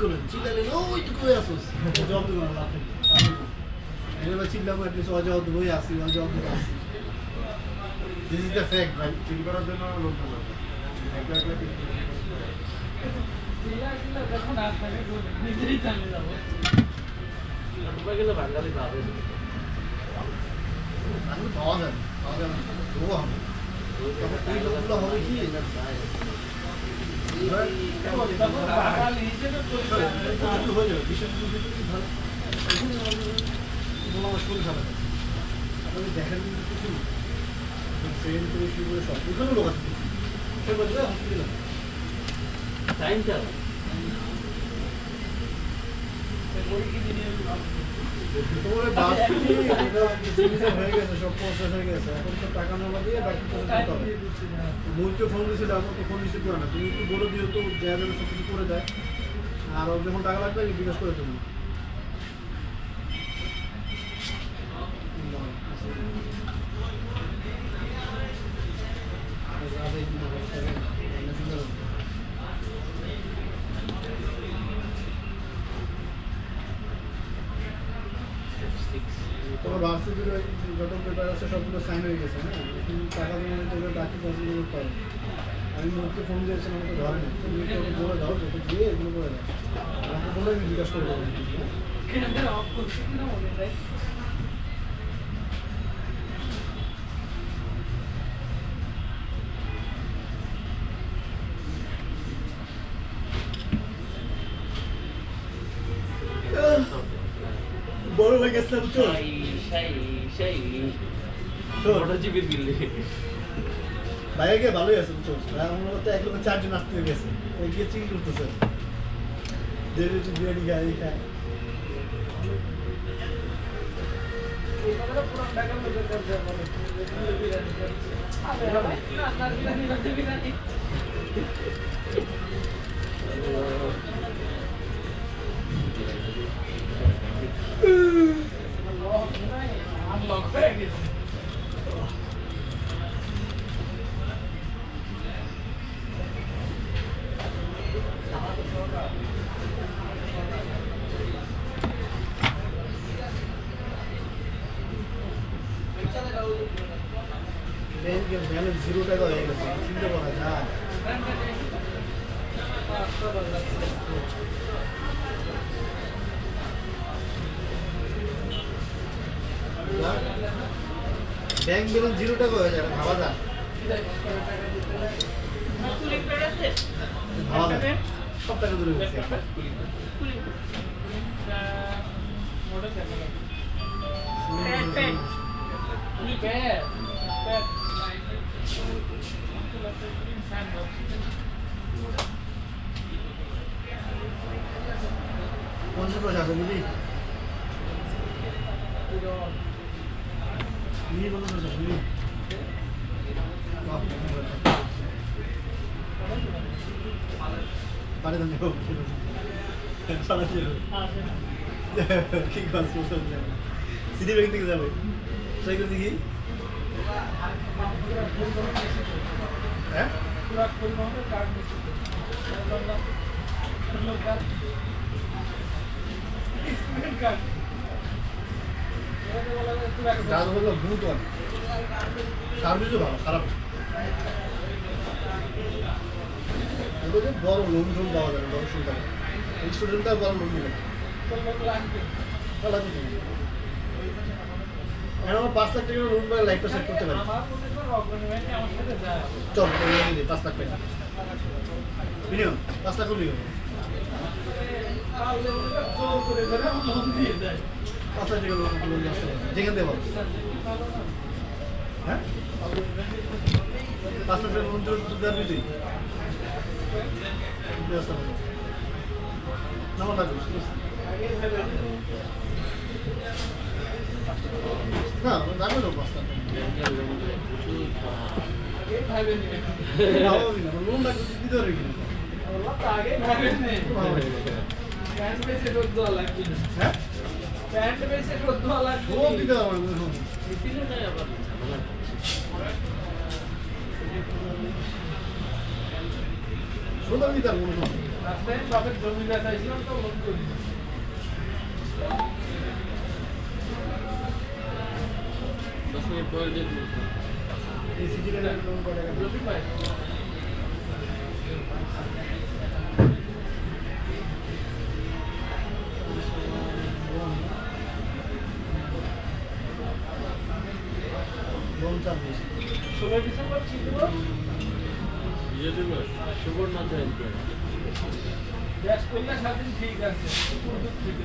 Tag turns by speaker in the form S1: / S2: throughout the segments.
S1: করলেন চিল্লালে ওই তো কই আসোস জবাব দেবো না আপনি এবার চিল্লাবো অ্যাটলিস্ট অজবাব দেবোই আসি অজবাব দেবো আসি দিস ইজ দ্য ফ্যাক্ট ভাই চিল করার জন্য লোক ভালো একলা একলা চিল্লা যখন আপনাকে নিজেই জানে যাবো আমরা গেলে বাঙালি ভাবে আমি পাওয়া যাবে ও হবে তখন এই লোকগুলো হবে কি বাঙালি হিসেবে হয়ে যাবে বিশেষ করে আমার শরীর খারাপ আপনি দেখেন কিছু ট্রেন থেকে শুরু করে সব ওখানে লোক আছে সে বলবে হসপিটাল টাইমটা তোমার বাস হয়ে গেছে সব প্রসেস হয়ে গেছে এখন তো টাকা জমা দিয়ে বাকি করতে হবে বলতে ফোন দিয়েছিল এখন তো ফোন রিসিভ করে না তুমি একটু বলে দিও তো দেওয়া যাবে সব কিছু করে দেয় আর যখন টাকা লাগবে বিকাশ করে দেবো তোমার ভার্সিটির যত পেপার আছে সবগুলো সাইন হয়ে গেছে হ্যাঁ টাকা জমা দিতে বাকি পছন্দ করতে হবে আমি মুখকে ফোন দিয়েছিলাম আমাকে ধরে নেই তুমি একটু বলে দাও যত দিয়ে এগুলো করে দাও আমাকে বলে আমি জিজ্ঞাসা করে দেবো বড় হয়ে গেছে বুঝছো ভাইয়া গিয়ে ভালোই আছে বুঝছো ভাই আমার তো এক লোকের 4 জন আসতে গেছে গিয়ে চিকেন করতেছে বিরিয়ানি গাড়ি খায় ব্যালেন্স 0 টাকা হয়ে গেছে চিন্তা করা যায় ব্যাংক ব্যালেন্স 0 টাকা হয়ে যাবে ভাবা যায় সব টাকা ধরে গেছে পঞ্চাশ পয়সা আছে বুঝলি পারে তো সিটি ব্যাংক থেকে যাবে ট্রাই করে দেখি হ্যাঁ সার্ভিসও ভালো খারাপ বড় লোন টোন পাওয়া যাবে বড় সুবিধা স্টুডেন্টরা বড় লোন নেবে আমার 5 লাখ টাকা লোন করে লাইফটা সেট করতে পারি চল 5 লাখ টাকা মিনিমাম 5 লাখ হলেই হবে 5 লাখ টাকা লোন যেখান থেকে পাবো হ্যাঁ 5 লাখ টাকা লোন দেওয়ার তুই ব্যবস্থা করবো নাম্বার লাগবে না লাগবে লোক বাস্তা লোন লাগবে দিতে পারবি কিনা সোজা দিতে পারবো
S2: রাস্তায় বাপের জমি বেচাইছিলাম তো লোন করি
S1: এই সিটির লোন করে
S2: যদি পাই
S1: লোন চার্জ
S2: 16 ডিসেম্বর ছিল
S3: সুবর্ণ জয়ন্তী
S2: গ্যাস করলে সারাদিন ঠিক আছে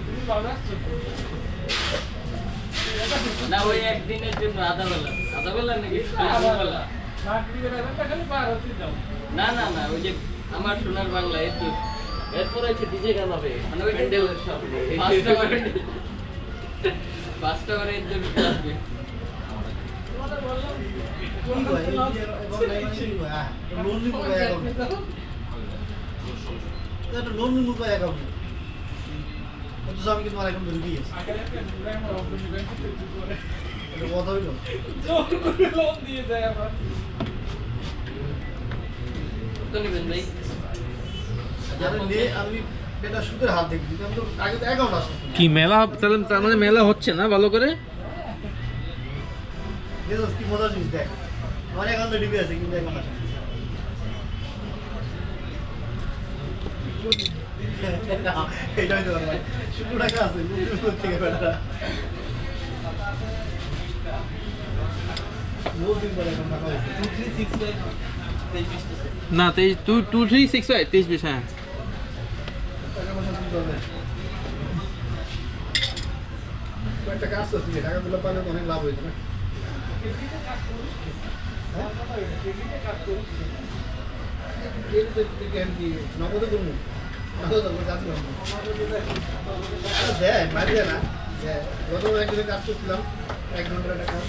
S2: তুমি বাজার
S3: না ওই একদিনের জন্য আধা বেলা নাকি বেলা না না না ওই যে আমার সোনার বাংলা একটু এরপরে হচ্ছে ডিজে গান হবে মানে ওই প্যান্ডেলের সামনে 5টা করে এর জন্য আসবে
S1: লোন নিব অ্যাকাউন্ট অথচ আমি কিন্তু আমার অ্যাকাউন্ট ঢুকিয়ে গেছি এটা কথা হইল
S2: লোন দিয়ে দেয় আবার
S3: তো নেবেন ভাই
S1: আমি এটা সুদের হাত দেখবি আমি তো আগে তো অ্যাকাউন্ট আসতো
S4: কি মেলা তাহলে তার মানে মেলা হচ্ছে না ভালো করে
S1: দেখোস কি মজা জিনিস দেখ আমার অ্যাকাউন্টে ডিবি আছে কিন্তু অ্যাকাউন্ট আসে এটাই তো ভাই 100 টাকা আছে থেকে বেটা দিন পরে এখন টাকা আছে
S3: 2365
S4: না 2365 23 হ্যাঁ
S1: টাকা পয়সা দিতে হবে কয়েকটা কাজ করছি টাকাগুলো পাইলে তো অনেক লাভ হয়েছে না নগদে করবো নগদ কাজ করবো দেয় মারি দেয় না গত একদিনে কাজ করছিলাম 1 ঘন্টার একটা কাজ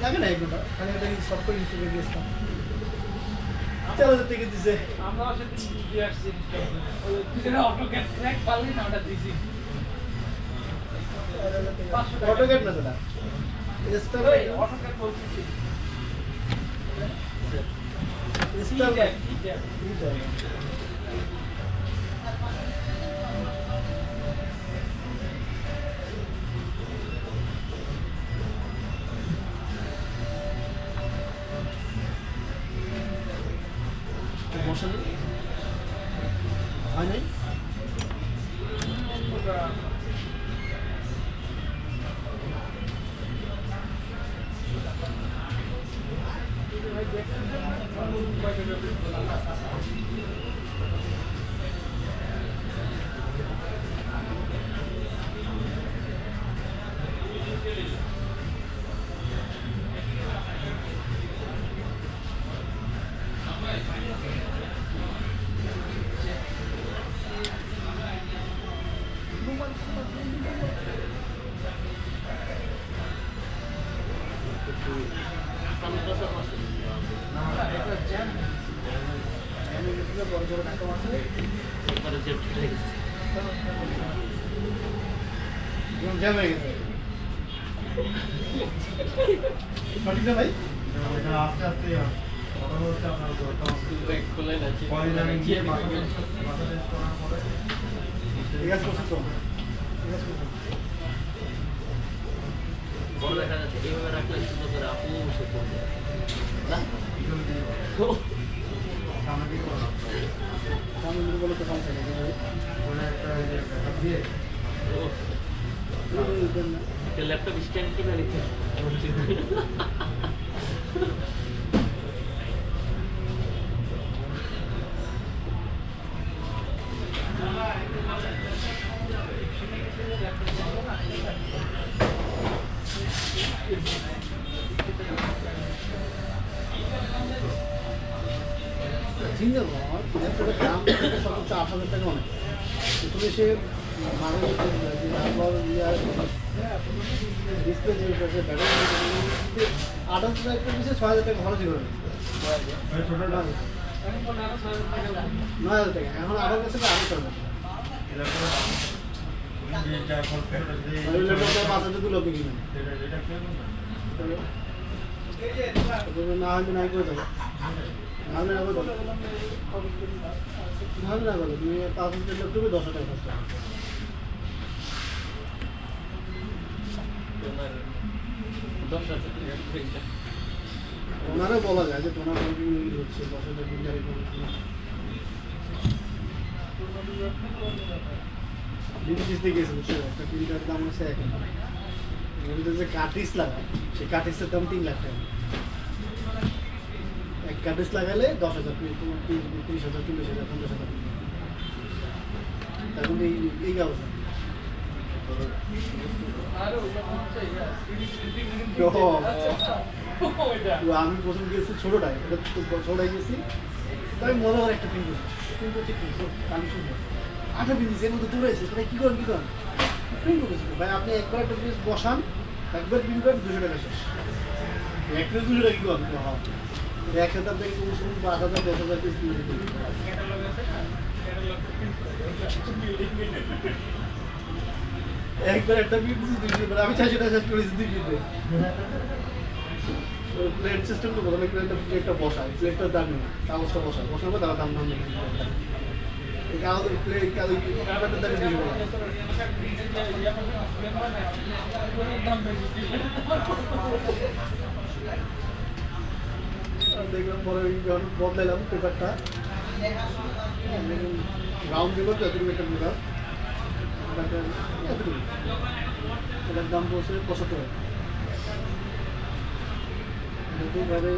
S1: লাগে না 1 ঘন্টা খালি একটা সফটওয়্যার ইনস্টল করে দিয়েছিলাম 4000 টাকা দিছে
S2: আমরা সেদিন দিয়ে আসছি অটোক্যাড ট্র্যাক পারলি না ওটা দিছি
S1: অটোক্যাড না সেটা স্টার
S2: অটোক্যাড বলছি
S1: স্টার বসে হয় নাই জ্যাম হয়ে গেছে সঠিক না ভাই আস্তে আস্তে
S3: খুলে না
S1: ঠিক আছে করছি তো ঠিক আছে
S3: বড় দেখা যাচ্ছে এইভাবে রাখলে সুন্দর করে আপু বসে পড়বে না
S1: সামনে দিকে বলে তো সমস্যা নেই
S3: ল্যাপটপ স্ট্যান্ড কিনে নিতে
S1: চিন্তা করো দাম সর্বোচ্চ 8,000 টাকা অনেক তুমি সে মানুষ ডিসপ্লে যে ব্যাটারি 8,000 টাকা একটা পিছিয়ে 6,000 টাকা খরচই করবে 9,000 টাকা এখন আমার কাছে আরো চলবে লোকে কিনে না হয়তো নাই করে দেবো ভালো না বলো, ভালো না বলো, তুমি 5,000 ল্যাপটপে 10,000 টাকা খরচ করো।
S3: তোমার 10,000 টাকা প্রিন্টার।
S1: ওনারও বলা যায় যে টোনার ইউজ হচ্ছে 10,000 প্রিন্টার বিদেশিতে গেছে বুঝছো, একটা প্রিন্টার দাম হচ্ছে 1 লাখ। এগুলোতে যে কার্টিস লাগায় সেই কার্টিসের দাম 3 লাখ টাকা। এক কার্টিস লাগালে 10,000, 30,000, 40,000, 50,000। এখন এই অবস্থা। আমি প্রথম গেছি ছোটটায়, ছোটটায় গেছি, তাই মজা করে একটা প্রিন্ট করছি, প্রিন্ট করছি আমি শুনবো 8 পিস এর মধ্যে দৌড়াইছে, সেটা কি করেন প্রিন্ট করেছি ভাই। আপনি একবার একটা পিস বসান, একবার প্রিন্ট করেন, 200 টাকা শেষ। এক পিস 200 টাকা কি করেন? একসাথে আপনাকে 5,000, 10,000 পিস প্রিন্ট করি। একবার একটা প্রিন্ট দিচ্ছি 200 টাকা, আমি 400 টাকা শেষ করেছি 2 প্রিন্টে। প্লেট সিস্টেম তো বলে প্লেটটা বসায়, প্লেটটার দাম নেই, কাগজটা বসাবো তার দাম নেই। এই কাগজের প্লেট কাগজের দাম 200 টাকা। দেখলাম পরে যখন বদলাইলাম পেপারটা, রাউন্ড পেপার তো এতটুকু একটা পেপার, এতটুকু এটার দাম পড়ছে 75 টাকা। এইভাবে